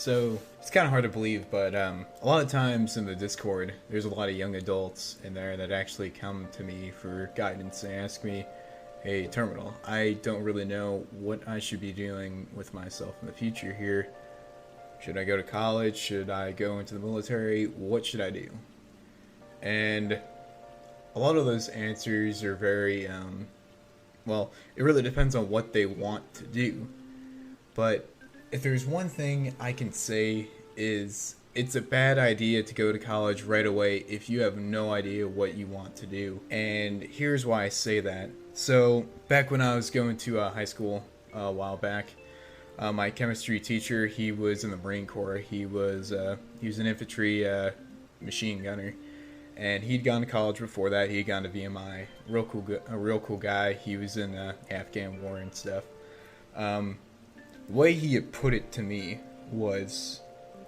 So it's kind of hard to believe, but a lot of times in the Discord, there's a lot of young adults in there that actually come to me for guidance and ask me, "Hey, Terminal, I don't really know what I should be doing with myself in the future here. Should I go to college? Should I go into the military? What should I do?" And a lot of those answers are very, well, it really depends on what they want to do. But if there's one thing I can say is it's a bad idea to go to college right away if you have no idea what you want to do. And here's why I say that. So back when I was going to high school a while back, my chemistry teacher, he was in the Marine Corps. He was an infantry machine gunner, and he'd gone to college before that. He'd gone to VMI. A real cool guy. He was in the Afghan war and stuff. The way he had put it to me was,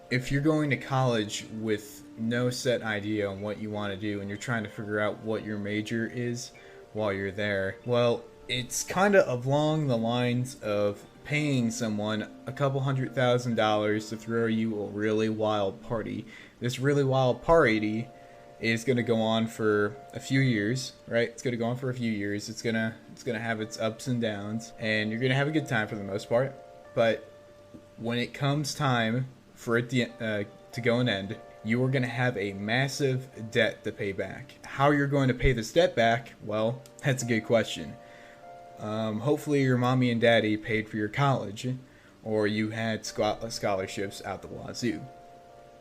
if you're going to college with no set idea on what you want to do and you're trying to figure out what your major is while you're there, well, it's kind of along the lines of paying someone a couple $100,000 to throw you a really wild party. This really wild party is going to go on for a few years, right? It's going to go on for a few years. It's going to have its ups and downs, and you're going to have a good time for the most part. But when it comes time for it to go and end, you are going to have a massive debt to pay back. How you're going to pay this debt back, well, that's a good question. Hopefully your mommy and daddy paid for your college, or you had scholarships out the wazoo.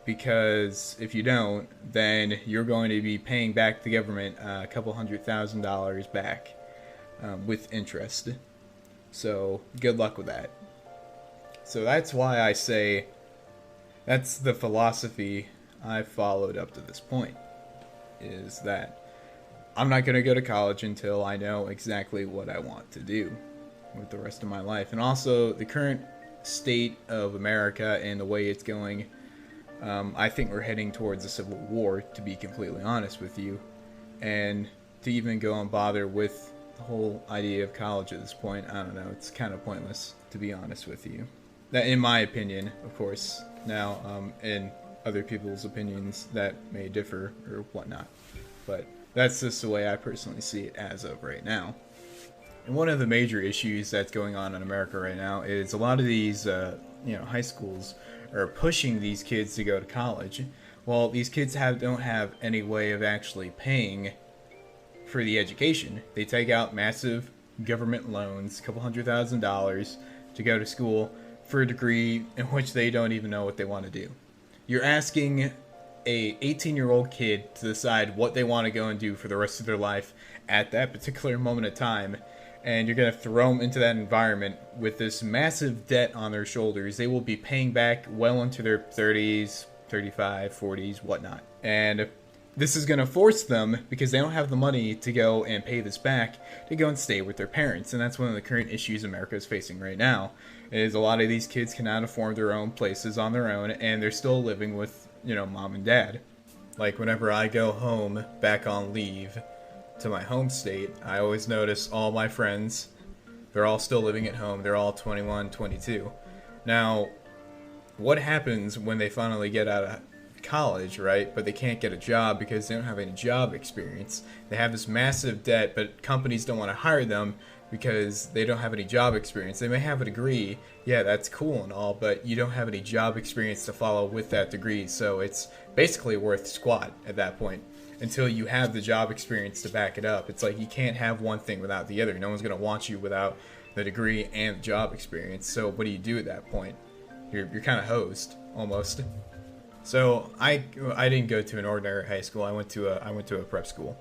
Because if you don't, then you're going to be paying back the government a couple $100,000 back with interest. So good luck with that. So that's why I say that's the philosophy I've followed up to this point, is that I'm not going to go to college until I know exactly what I want to do with the rest of my life. And also the current state of America and the way it's going, I think we're heading towards a civil war, to be completely honest with you. And to even go and bother with the whole idea of college at this point, I don't know, it's kind of pointless, to be honest with you. That, in my opinion, of course. Now, in other people's opinions, that may differ or whatnot. But that's just the way I personally see it as of right now. And one of the major issues that's going on in America right now is a lot of these, high schools are pushing these kids to go to college. Well, these kids don't have any way of actually paying for the education. They take out massive government loans, a couple $100,000 to go to school for a degree in which they don't even know what they want to do. You're asking a 18-year-old kid to decide what they want to go and do for the rest of their life at that particular moment of time, and you're going to throw them into that environment with this massive debt on their shoulders. They will be paying back well into their 30s, 35, 40s, whatnot. And this is going to force them, because they don't have the money to go and pay this back, to go and stay with their parents. And that's one of the current issues America is facing right now, is a lot of these kids cannot afford their own places on their own, and they're still living with, mom and dad. Like, whenever I go home back on leave to my home state, I always notice all my friends, they're all still living at home. They're all 21, 22. Now, what happens when they finally get out of college, right? But they can't get a job because they don't have any job experience. They have this massive debt, but companies don't want to hire them because they don't have any job experience. They may have a degree, yeah, that's cool and all, but you don't have any job experience to follow with that degree, so it's basically worth squat at that point until you have the job experience to back it up. It's like you can't have one thing without the other. No one's going to want you without the degree and the job experience. So what do you do at that point? You're kind of hosed almost. So I didn't go to an ordinary high school. I went to a prep school.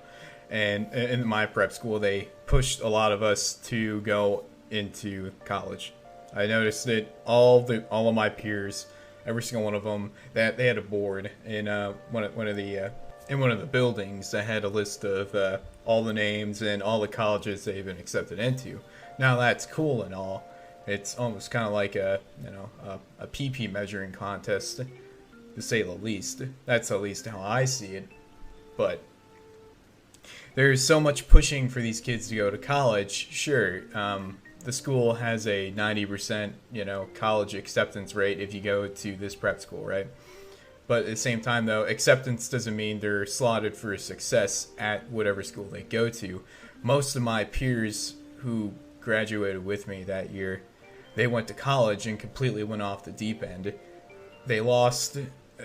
And in my prep school, they pushed a lot of us to go into college. I noticed that all of my peers, every single one of them, that they had a board in one of the buildings that had a list of all the names and all the colleges they've been accepted into. Now that's cool and all. It's almost kind of like a PP measuring contest, to say the least. That's at least how I see it. But there's so much pushing for these kids to go to college. Sure, the school has a 90%, college acceptance rate if you go to this prep school, right? But at the same time, though, acceptance doesn't mean they're slotted for success at whatever school they go to. Most of my peers who graduated with me that year, they went to college and completely went off the deep end. They lost.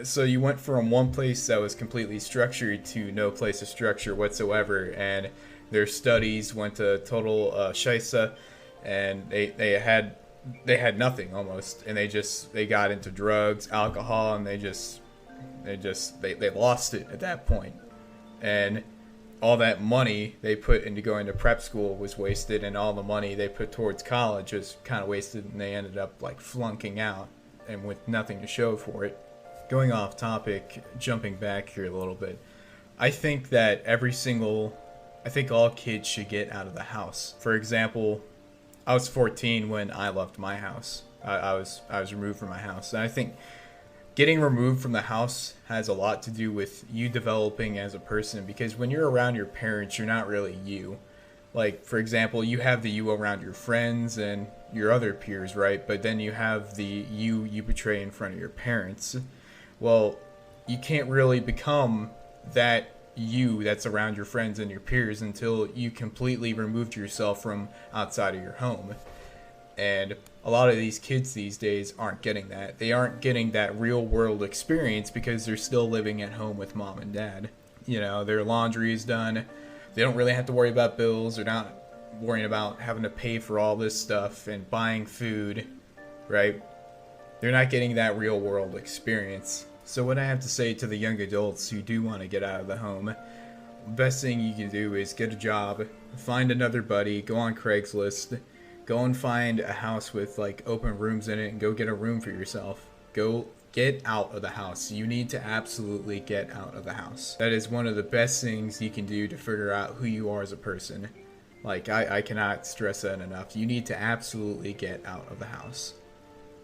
So you went from one place that was completely structured to no place of structure whatsoever, and their studies went to total shaisa, and they had nothing almost, and they got into drugs, alcohol, and they lost it at that point. And all that money they put into going to prep school was wasted, and all the money they put towards college was kind of wasted, and they ended up like flunking out and with nothing to show for it. Going off topic, jumping back here a little bit, I think that I think all kids should get out of the house. For example, I was 14 when I left my house. I was removed from my house, and I think getting removed from the house has a lot to do with you developing as a person, because when you're around your parents, you're not really you. Like, for example, you have the you around your friends and your other peers, right? But then you have the you portray in front of your parents. Well, you can't really become that you that's around your friends and your peers until you completely removed yourself from outside of your home. And a lot of these kids these days aren't getting that. They aren't getting that real world experience because they're still living at home with mom and dad. Their laundry is done. They don't really have to worry about bills. They're not worrying about having to pay for all this stuff and buying food, right? They're not getting that real world experience. So what I have to say to the young adults who do want to get out of the home, the best thing you can do is get a job, find another buddy, go on Craigslist, go and find a house with like open rooms in it and go get a room for yourself. Go get out of the house. You need to absolutely get out of the house. That is one of the best things you can do to figure out who you are as a person. Like, I cannot stress that enough. You need to absolutely get out of the house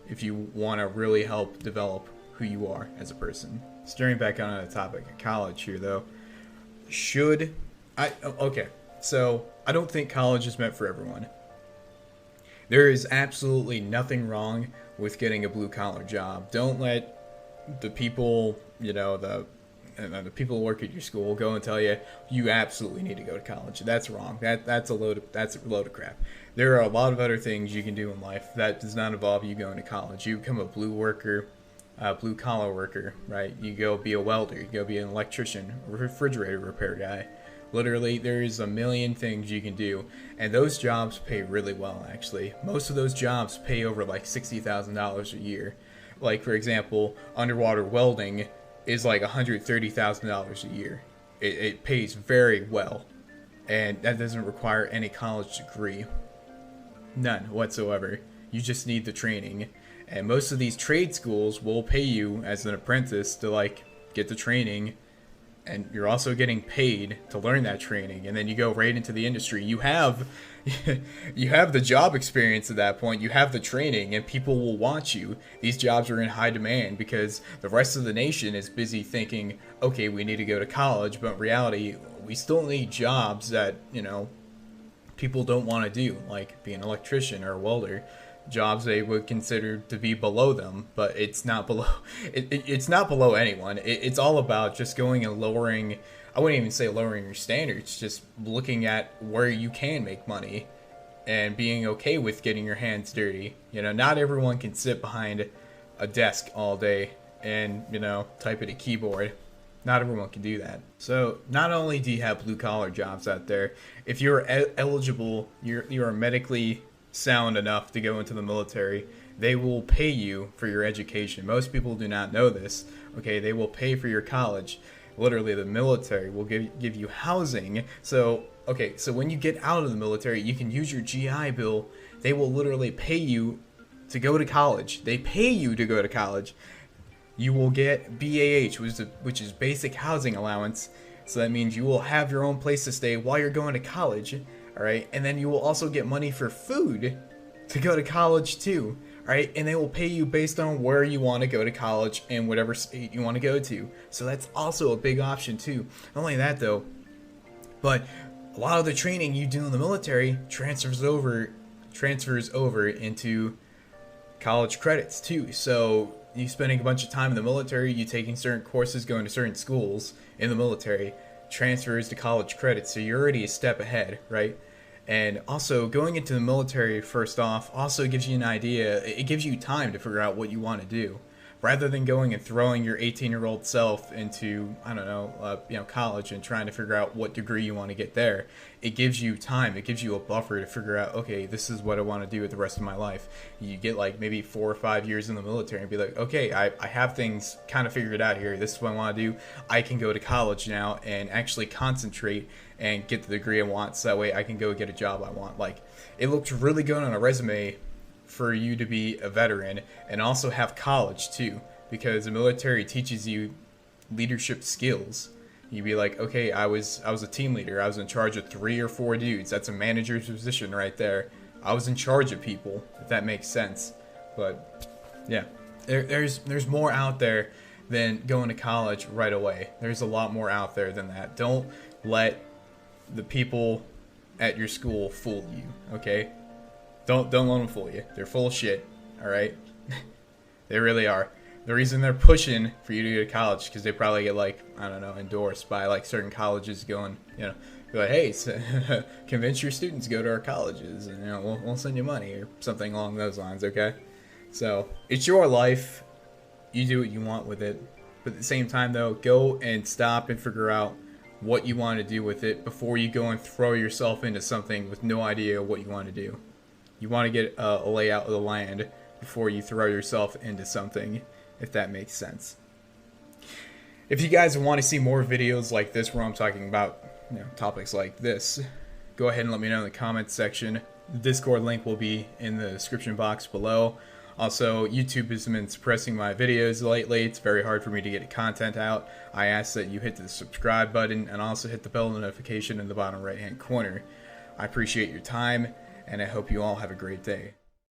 if you want to really help develop who you are as a person. Steering back on the topic of college here, though, so I don't think college is meant for everyone. There is absolutely nothing wrong with getting a blue-collar job. Don't let the people, the people who work at your school go and tell you you absolutely need to go to college. That's wrong. That's a load of crap. There are a lot of other things you can do in life that does not involve you going to college. You become a blue collar worker, right? You go be a welder, you go be an electrician, refrigerator repair guy. Literally, there's a million things you can do, and those jobs pay really well, actually. Most of those jobs pay over like $60,000 a year. Like, for example, underwater welding is like $130,000 a year. It pays very well, and that doesn't require any college degree. None whatsoever. You just need the training. And most of these trade schools will pay you as an apprentice to like get the training, and you're also getting paid to learn that training, and then you go right into the industry. You have the job experience at that point. You have the training, and people will want you. These jobs are in high demand because the rest of the nation is busy thinking, okay, we need to go to college, but in reality, we still need jobs that, people don't want to do, like being an electrician or a welder. Jobs they would consider to be below them, but it's not below it's not below anyone. It's all about just going and lowering, I wouldn't even say lowering your standards, just looking at where you can make money and being okay with getting your hands dirty. Not everyone can sit behind a desk all day and, type at a keyboard. Not everyone can do that. So not only do you have blue collar jobs out there, if you're eligible, you are medically sound enough to go into the military, they will pay you for your education. Most people do not know this. Okay, they will pay for your college. Literally, the military will give you housing. So when you get out of the military, you can use your GI Bill. They will literally pay you to go to college. They pay you to go to college. You will get BAH, which is basic housing allowance. So that means you will have your own place to stay while you're going to college. All right, and then you will also get money for food to go to college too. All right, and they will pay you based on where you want to go to college and whatever state you want to go to. So that's also a big option too. Not only that though, but a lot of the training you do in the military transfers over transfers over into college credits too. So you spending a bunch of time in the military, you taking certain courses, going to certain schools in the military, transfers to college credits. So you're already a step ahead, right? And also going into the military first off also gives you an idea. It gives you time to figure out what you want to do, rather than going and throwing your 18-year-old self into, I don't know, college and trying to figure out what degree you want to get there. It gives you time. It gives you a buffer to figure out, okay, this is what I want to do with the rest of my life. You get like maybe 4 or 5 years in the military and be like, okay, I have things kind of figured out here. This is what I want to do. I can go to college now and actually concentrate and get the degree I want, so that way I can go get a job I want. Like, it looks really good on a resume for you to be a veteran and also have college too, because the military teaches you leadership skills. You'd be like, okay, I was a team leader. I was in charge of 3 or 4 dudes. That's a manager's position right there. I was in charge of people, if that makes sense. But yeah, there's more out there than going to college right away. There's a lot more out there than that. Don't let the people at your school fool you, okay? Don't let them fool you. They're full of shit, all right? They really are. The reason they're pushing for you to go to college because they probably get, like, I don't know, endorsed by like certain colleges going, be like, hey, convince your students to go to our colleges, and we'll send you money or something along those lines, okay? So it's your life. You do what you want with it, but at the same time though, go and stop and figure out what you want to do with it before you go and throw yourself into something with no idea what you want to do. You want to get a layout of the land before you throw yourself into something, if that makes sense. If you guys want to see more videos like this where I'm talking about topics like this, go ahead and let me know in the comments section. The Discord link will be in the description box below. Also, YouTube has been suppressing my videos lately. It's very hard for me to get content out. I ask that you hit the subscribe button and also hit the bell notification in the bottom right hand corner. I appreciate your time, and I hope you all have a great day.